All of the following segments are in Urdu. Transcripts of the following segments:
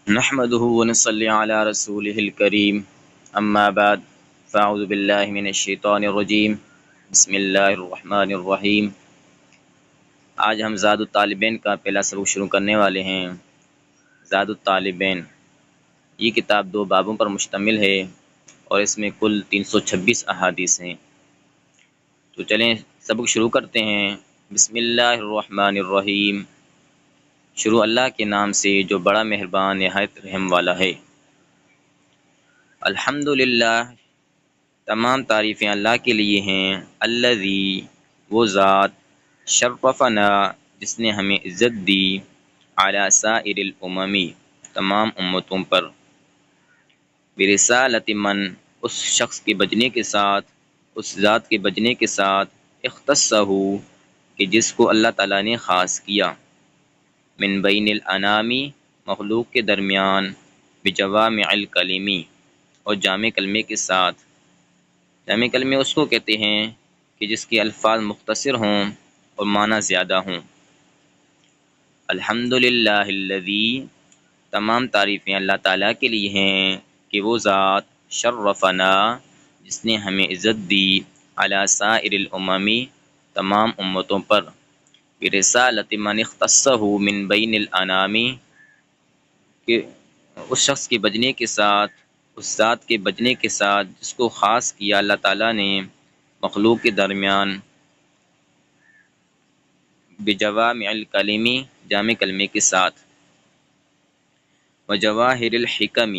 نحمده ونصلي على رسوله الكريم اما بعد فاعوذ باللہ من الشیطان الرجیم بسم اللہ الرحمن الرحیم۔ آج ہم زاد الطالبین کا پہلا سبق شروع کرنے والے ہیں۔ زاد الطالبین یہ کتاب 2 بابوں پر مشتمل ہے اور اس میں کل 326 احادیث ہیں۔ تو چلیں سبق شروع کرتے ہیں۔ بسم اللہ الرحمن الرحیم، شروع اللہ کے نام سے جو بڑا مہربان نہایت رحم والا ہے۔ الحمدللہ، تمام تعریفیں اللہ کے لیے ہیں۔ الذی، وہ ذات، شرفنا، جس نے ہمیں عزت دی، علی سائر الامم، تمام امتوں پر، برسالت من، اس شخص کے بجنے کے ساتھ، اس ذات کے بجنے کے ساتھ، اختصہ، کہ جس کو اللہ تعالیٰ نے خاص کیا، من بین الانامی، مخلوق کے درمیان، بجوامع الکلمی، اور جامع کلمے کے ساتھ۔ جامع کلمے اس کو کہتے ہیں کہ جس کے الفاظ مختصر ہوں اور معنی زیادہ ہوں۔ الحمدللہ الذی، تمام تعریفیں اللہ تعالیٰ کے لیے ہیں کہ وہ ذات، شرفنا، جس نے ہمیں عزت دی، علی سائر الامم، تمام امتوں پر، برسالت من اختصہ من بین الانام، کہ اس شخص کے بجنے کے ساتھ، اس ذات کے بجنے کے ساتھ جس کو خاص کیا اللہ تعالیٰ نے مخلوق کے درمیان، بجوامع الکلمی، جامع کلمے کے ساتھ، وجواہر الحکم،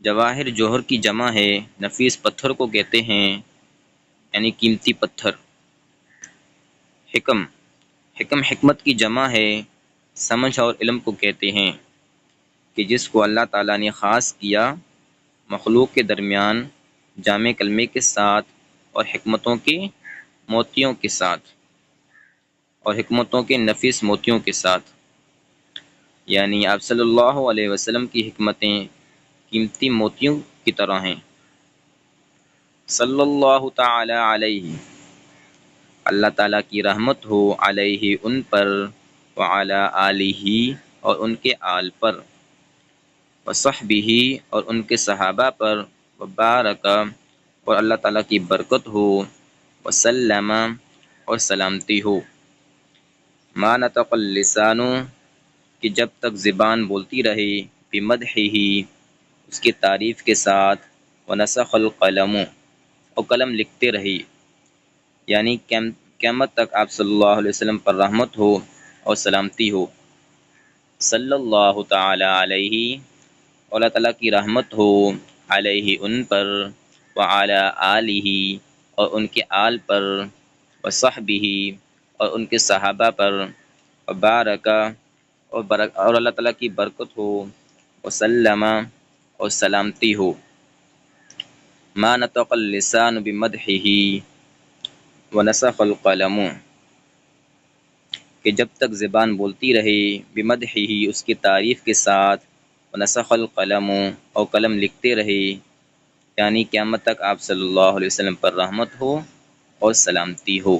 جواہر جوہر کی جمع ہے، نفیس پتھر کو کہتے ہیں، یعنی قیمتی پتھر۔ حکم، حکمت کی جمع ہے، سمجھ اور علم کو کہتے ہیں، کہ جس کو اللہ تعالیٰ نے خاص کیا مخلوق کے درمیان جامع کلمے کے ساتھ اور حکمتوں کے موتیوں کے ساتھ، اور حکمتوں کے نفیس موتیوں کے ساتھ، یعنی آپ صلی اللہ علیہ وسلم کی حکمتیں قیمتی موتیوں کی طرح ہیں۔ صلی اللہ تعالی علیہ، اللہ تعالیٰ کی رحمت ہو، علیہ، ان پر، وعلی آلہ، اور ان کے آل پر، وصحبہ، اور ان کے صحابہ پر، وبارک، اور اللہ تعالیٰ کی برکت ہو، وسلم، اور سلامتی ہو، ما نطق اللسان، کہ جب تک زبان بولتی رہے، بمدحہ، اس کی تعریف کے ساتھ، ونسخ القلم، اور قلم لکھتے رہی، یعنی قیامت تک آپ صلی اللہ علیہ وسلم پر رحمت ہو اور سلامتی ہو۔ صلی اللہ تعالی علیہ، اور اللہ تعالیٰ کی رحمت ہو، علیہ، ان پر، وعلی آلہ، اور ان کے آل پر، وصحبہ، اور ان کے صحابہ پر، وبارک، اور اللہ تعالیٰ کی برکت ہو، وسلم، اور سلامتی ہو، ما نطق اللسان بمدحہ، ونسخ القلم، کہ جب تک زبان بولتی رہے، بمدحہ، اس کی تعریف کے ساتھ، ونسخ القلم، اور قلم لکھتے رہے، یعنی قیامت تک آپ صلی اللہ علیہ وسلم پر رحمت ہو اور سلامتی ہو۔